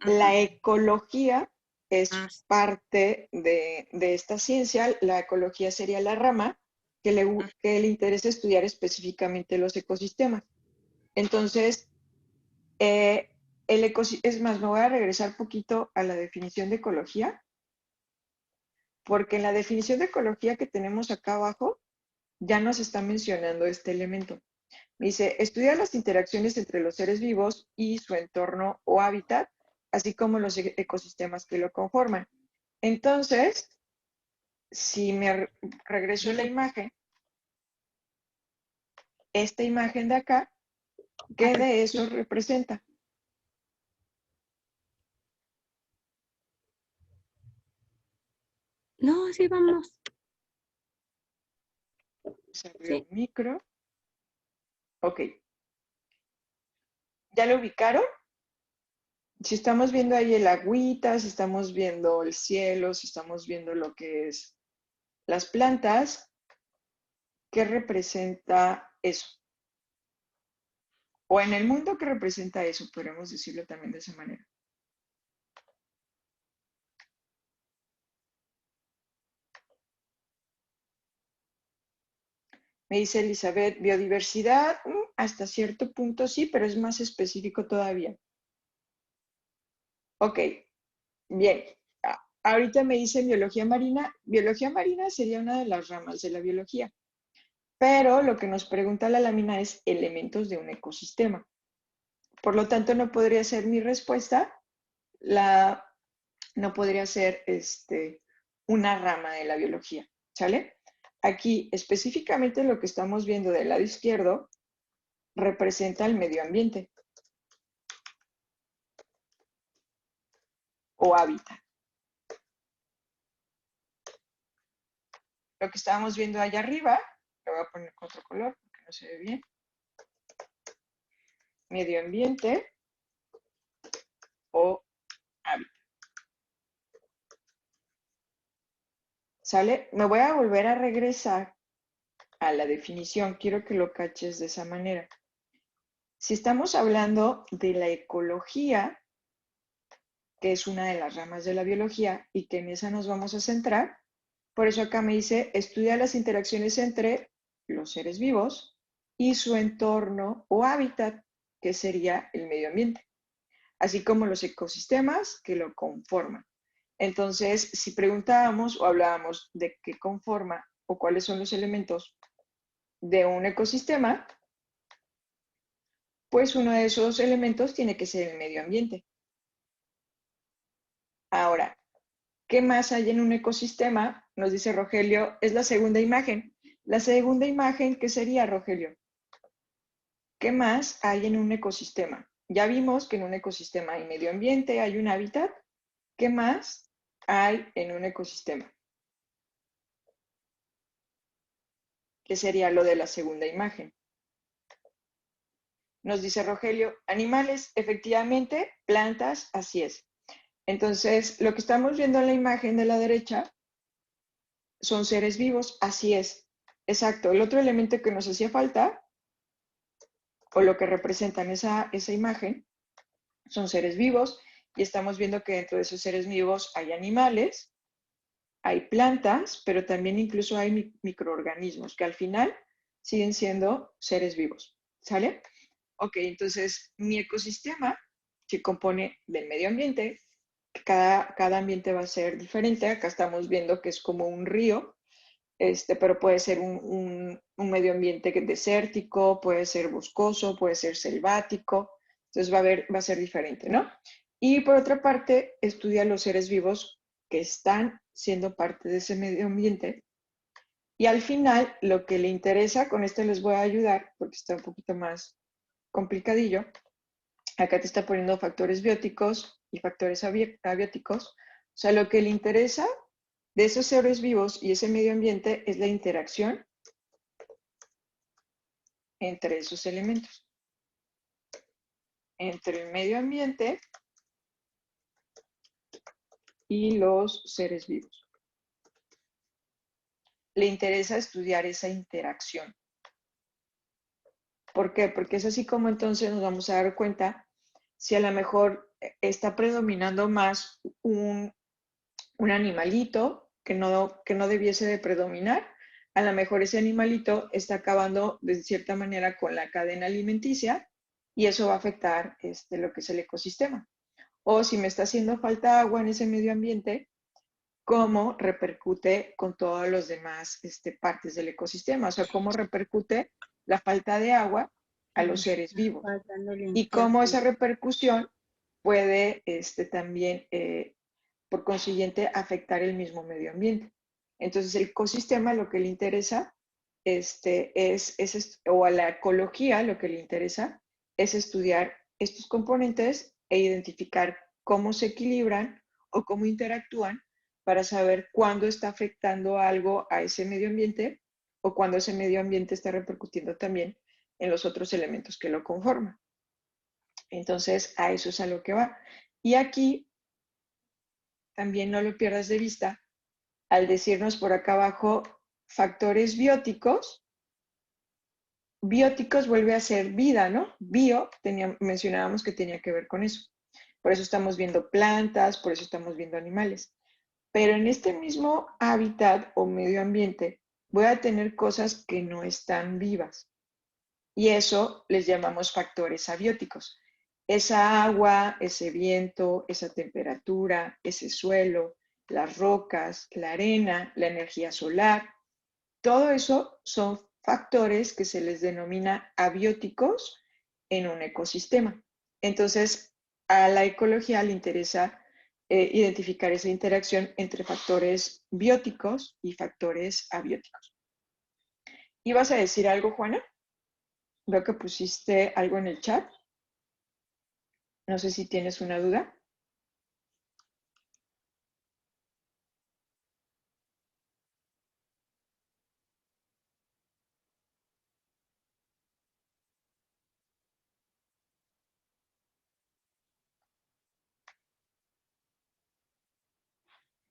ujú, La ecología ah, es parte de esta ciencia. La ecología sería la rama ujú. que le interesa estudiar específicamente los ecosistemas. Entonces, es más, me voy a regresar un poquito a la definición de ecología, porque en la definición de ecología que tenemos acá abajo ya nos está mencionando este elemento. Dice, estudiar las interacciones entre los seres vivos y su entorno o hábitat, así como los ecosistemas que lo conforman. Entonces, si me regreso a la imagen, esta imagen de acá, ¿qué de eso representa? No, sí, vamos. Se abrió Sí. el micro. Ok. ¿Ya lo ubicaron? Si estamos viendo ahí el agüita, si estamos viendo el cielo, si estamos viendo lo que es las plantas, ¿qué representa eso? O en el mundo, ¿qué representa eso? Podríamos decirlo también de esa manera. Me dice Elizabeth, biodiversidad, hasta cierto punto sí, pero es más específico todavía. Ok, bien. Ahorita me dice biología marina. Biología marina sería una de las ramas de la biología, pero lo que nos pregunta la lámina es elementos de un ecosistema. Por lo tanto, no podría ser mi respuesta, no podría ser una rama de la biología, ¿sale? Aquí, específicamente lo que estamos viendo del lado izquierdo, representa el medio ambiente o hábitat. Lo que estábamos viendo allá arriba, lo voy a poner con otro color porque no se ve bien. Medio ambiente o hábitat. ¿Sale? Me voy a volver a regresar a la definición. Quiero que lo caches de esa manera. Si estamos hablando de la ecología, que es una de las ramas de la biología y que en esa nos vamos a centrar, por eso acá me dice, estudia las interacciones entre los seres vivos y su entorno o hábitat, que sería el medio ambiente, así como los ecosistemas que lo conforman. Entonces, si preguntábamos o hablábamos de qué conforma o cuáles son los elementos de un ecosistema, pues uno de esos elementos tiene que ser el medio ambiente. Ahora, ¿qué más hay en un ecosistema? Nos dice Rogelio, es la segunda imagen. La segunda imagen, ¿qué sería, Rogelio? ¿Qué más hay en un ecosistema? Ya vimos que en un ecosistema hay medio ambiente, hay un hábitat. ¿Qué más hay en un ecosistema? ¿Qué sería lo de la segunda imagen? Nos dice Rogelio, animales, efectivamente, plantas, así es. Entonces, lo que estamos viendo en la imagen de la derecha son seres vivos, así es. Exacto, el otro elemento que nos hacía falta, o lo que representan esa imagen, son seres vivos, y estamos viendo que dentro de esos seres vivos hay animales, hay plantas, pero también incluso hay microorganismos, que al final siguen siendo seres vivos, ¿sale? Ok, entonces mi ecosistema se compone del medio ambiente, cada ambiente va a ser diferente, acá estamos viendo que es como un río, pero puede ser un medio ambiente desértico, puede ser boscoso, puede ser selvático, entonces va a ser diferente, ¿no? Y por otra parte, estudia los seres vivos que están siendo parte de ese medio ambiente. Y al final, lo que le interesa, con esto les voy a ayudar, porque está un poquito más complicadillo, acá te está poniendo factores bióticos y factores abióticos, o sea, lo que le interesa de esos seres vivos y ese medio ambiente es la interacción entre esos elementos, entre el medio ambiente y los seres vivos. Le interesa estudiar esa interacción. ¿Por qué? Porque es así como entonces nos vamos a dar cuenta si a lo mejor está predominando más un animalito que no debiese de predominar. A lo mejor ese animalito está acabando de cierta manera con la cadena alimenticia y eso va a afectar lo que es el ecosistema. O si me está haciendo falta agua en ese medio ambiente, cómo repercute con todas las demás partes del ecosistema, o sea, cómo repercute la falta de agua a los seres vivos y cómo esa repercusión puede también, por consiguiente, afectar el mismo medio ambiente. Entonces, el ecosistema lo que le interesa o a la ecología lo que le interesa es estudiar estos componentes e identificar cómo se equilibran o cómo interactúan para saber cuándo está afectando algo a ese medio ambiente o cuándo ese medio ambiente está repercutiendo también en los otros elementos que lo conforman. Entonces, a eso es a lo que va. Y aquí también no lo pierdas de vista, al decirnos por acá abajo factores bióticos, bióticos vuelve a ser vida, ¿no? Bio, mencionábamos que tenía que ver con eso. Por eso estamos viendo plantas, por eso estamos viendo animales. Pero en este mismo hábitat o medio ambiente voy a tener cosas que no están vivas. Y eso les llamamos factores abióticos. Esa agua, ese viento, esa temperatura, ese suelo, las rocas, la arena, la energía solar, todo eso son factores que se les denomina abióticos en un ecosistema. Entonces, a la ecología le interesa identificar esa interacción entre factores bióticos y factores abióticos. ¿Ibas a decir algo, Juana? Veo que pusiste algo en el chat. No sé si tienes una duda.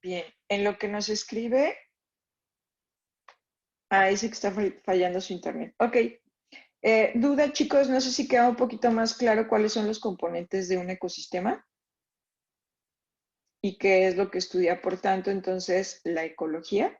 Bien, en lo que nos escribe, dice que está fallando su internet. Ok, duda chicos, no sé si queda un poquito más claro cuáles son los componentes de un ecosistema y qué es lo que estudia, por tanto, entonces, la ecología.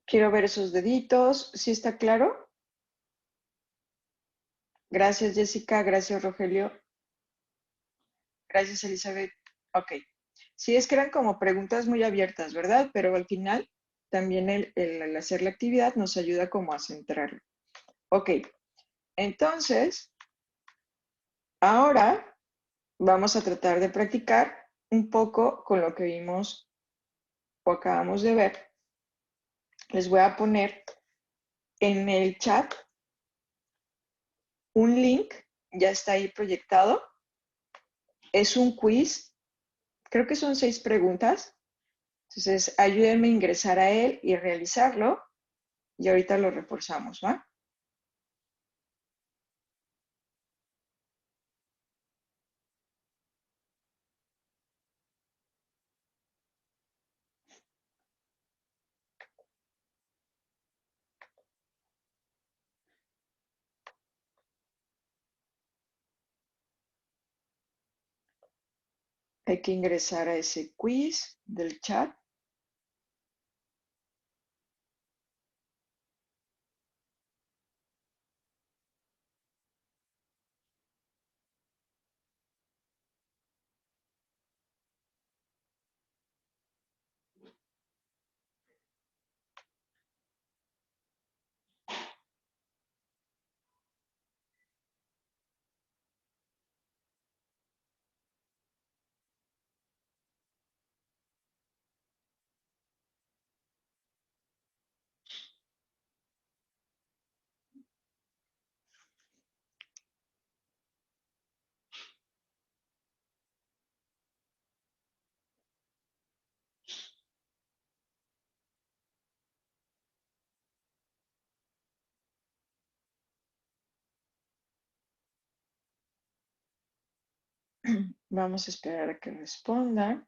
Quiero ver esos deditos. ¿Sí está claro? Gracias, Jessica. Gracias, Rogelio. Gracias, Elizabeth. Ok. Sí, es que eran como preguntas muy abiertas, ¿verdad? Pero al final también el hacer la actividad nos ayuda como a centrarlo. Ok. Entonces, ahora vamos a tratar de practicar un poco con lo que vimos o acabamos de ver. Les voy a poner en el chat un link, ya está ahí proyectado. Es un quiz, creo que son 6 preguntas. Entonces, ayúdenme a ingresar a él y realizarlo. Y ahorita lo reforzamos, ¿va? Hay que ingresar a ese quiz del chat. Vamos a esperar a que responda.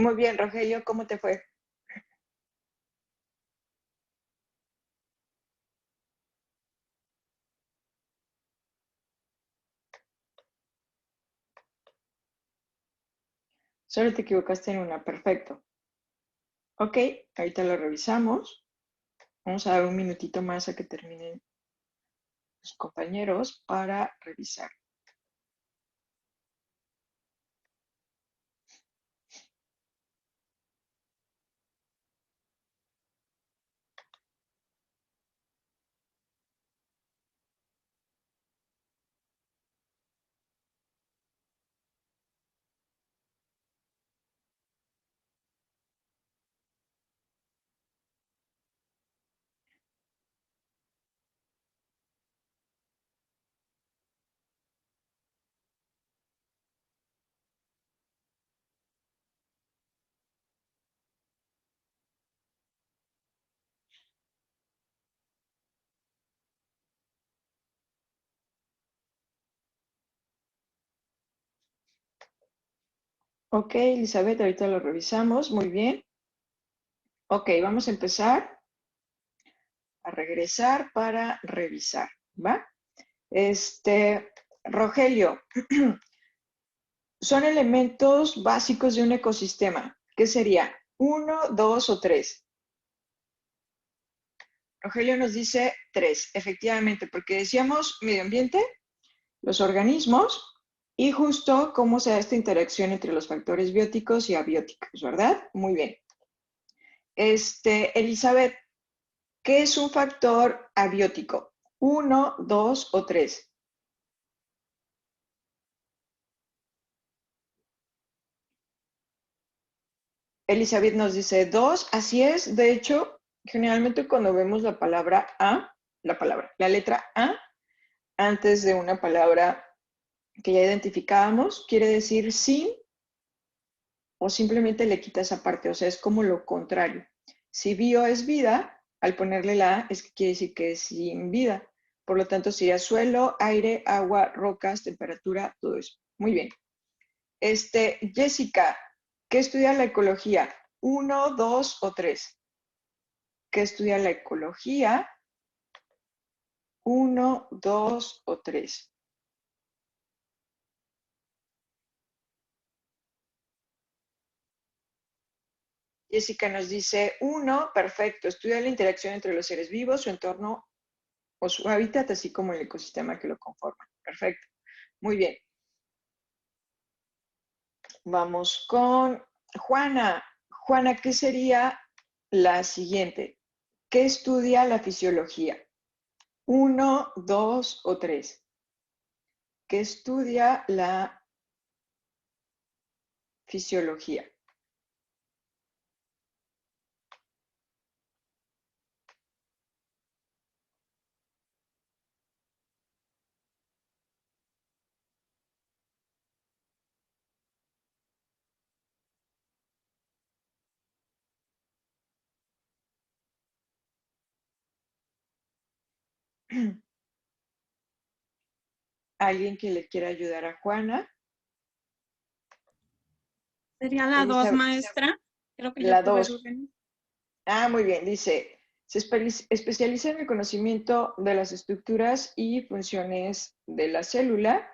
Muy bien, Rogelio, ¿cómo te fue? Solo te equivocaste en una, perfecto. Ok, ahorita lo revisamos. Vamos a dar un minutito más a que terminen los compañeros para revisar. Ok, Elizabeth, ahorita lo revisamos. Muy bien. Ok, vamos a empezar a regresar para revisar, ¿va? Rogelio, son elementos básicos de un ecosistema. ¿Qué sería? ¿Uno, dos o tres? Rogelio nos dice tres, efectivamente, porque decíamos medio ambiente, los organismos y justo cómo se da esta interacción entre los factores bióticos y abióticos, ¿verdad? Muy bien. Elizabeth, ¿qué es un factor abiótico? ¿Uno, dos o tres? Elizabeth nos dice dos, así es. De hecho, generalmente cuando vemos la palabra A, la letra A, antes de una palabra que ya identificábamos, quiere decir sin o simplemente le quita esa parte, o sea, es como lo contrario. Si bio es vida, al ponerle la A, es que quiere decir que es sin vida. Por lo tanto, sería suelo, aire, agua, rocas, temperatura, todo eso. Muy bien. Jessica, ¿qué estudia la ecología? ¿Uno, dos o tres? ¿Qué estudia la ecología? ¿Uno, dos o tres? Jessica nos dice, uno, perfecto, estudia la interacción entre los seres vivos, su entorno o su hábitat, así como el ecosistema que lo conforma. Perfecto. Muy bien. Vamos con Juana. Juana, ¿qué sería la siguiente? ¿Qué estudia la fisiología? ¿Uno, dos o tres? ¿Qué estudia la fisiología? ¿Alguien que le quiera ayudar a Juana? Sería la 2, Elizabeth, maestra. Creo que yo la tuve 2. duda. Ah, muy bien. Dice, se especializa en el conocimiento de las estructuras y funciones de la célula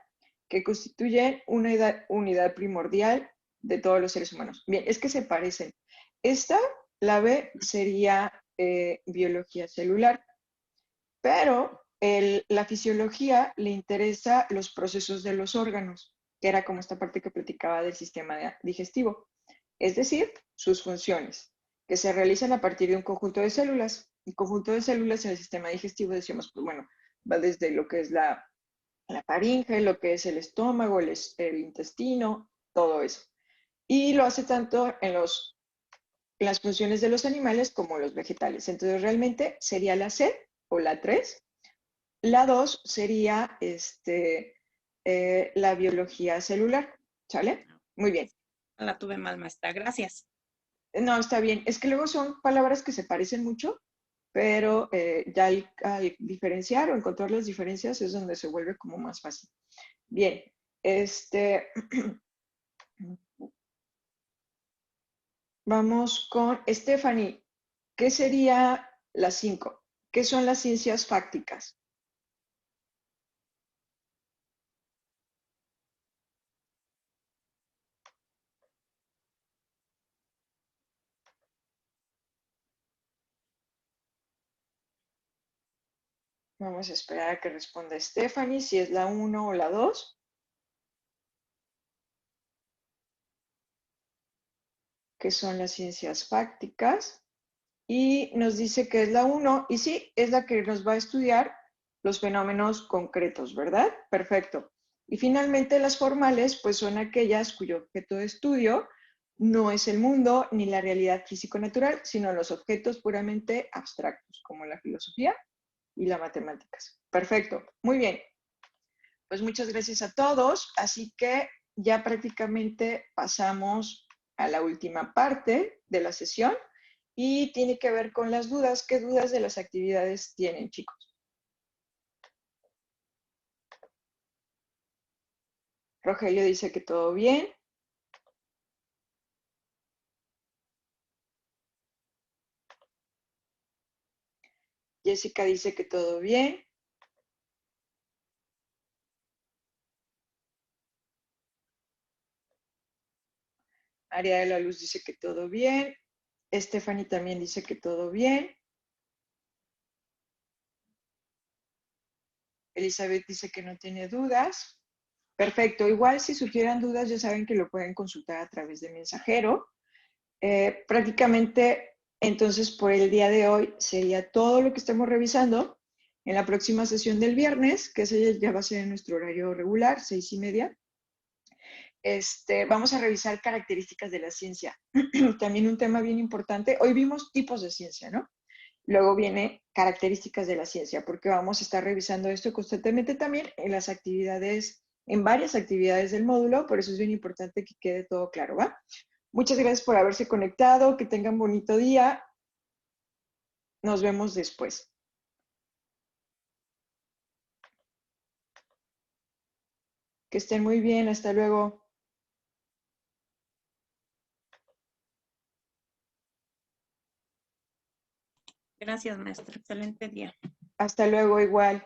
que constituyen una unidad primordial de todos los seres humanos. Bien, es que se parecen. Esta, la B, sería biología celular, pero la fisiología le interesa los procesos de los órganos, que era como esta parte que platicaba del sistema digestivo, es decir, sus funciones, que se realizan a partir de un conjunto de células. El conjunto de células en el sistema digestivo, decíamos, pues bueno, va desde lo que es la faringe, lo que es el estómago, el intestino, todo eso. Y lo hace tanto en las funciones de los animales como los vegetales. Entonces, realmente sería la C o la 3. La 2 sería la biología celular. ¿Sale? Muy bien. La tuve mal, maestra. Gracias. No, está bien. Es que luego son palabras que se parecen mucho, pero ya al diferenciar o encontrar las diferencias es donde se vuelve como más fácil. Bien. Vamos con Stephanie. ¿Qué sería la 5? ¿Qué son las ciencias fácticas? Vamos a esperar a que responda Stephanie, si es la 1 o la 2. ¿Qué son las ciencias fácticas? Y nos dice que es la 1, y sí, es la que nos va a estudiar los fenómenos concretos, ¿verdad? Perfecto. Y finalmente las formales, pues son aquellas cuyo objeto de estudio no es el mundo ni la realidad físico-natural, sino los objetos puramente abstractos, como la filosofía y las matemáticas. Perfecto, muy bien. Pues muchas gracias a todos, así que ya prácticamente pasamos a la última parte de la sesión y tiene que ver con las dudas. ¿Qué dudas de las actividades tienen, chicos? Rogelio dice que todo bien. Jessica dice que todo bien. María de la Luz dice que todo bien. Stephanie también dice que todo bien. Elizabeth dice que no tiene dudas. Perfecto. Igual si sugieran dudas, ya saben que lo pueden consultar a través de mensajero. Prácticamente, entonces, por el día de hoy sería todo lo que estamos revisando. En la próxima sesión del viernes, que ese ya va a ser en nuestro horario regular, 6:30, vamos a revisar características de la ciencia. También un tema bien importante. Hoy vimos tipos de ciencia, ¿no? Luego viene características de la ciencia, porque vamos a estar revisando esto constantemente también en las actividades, en varias actividades del módulo, por eso es bien importante que quede todo claro, ¿va? Muchas gracias por haberse conectado, que tengan bonito día. Nos vemos después. Que estén muy bien, hasta luego. Gracias, maestra. Excelente día. Hasta luego igual.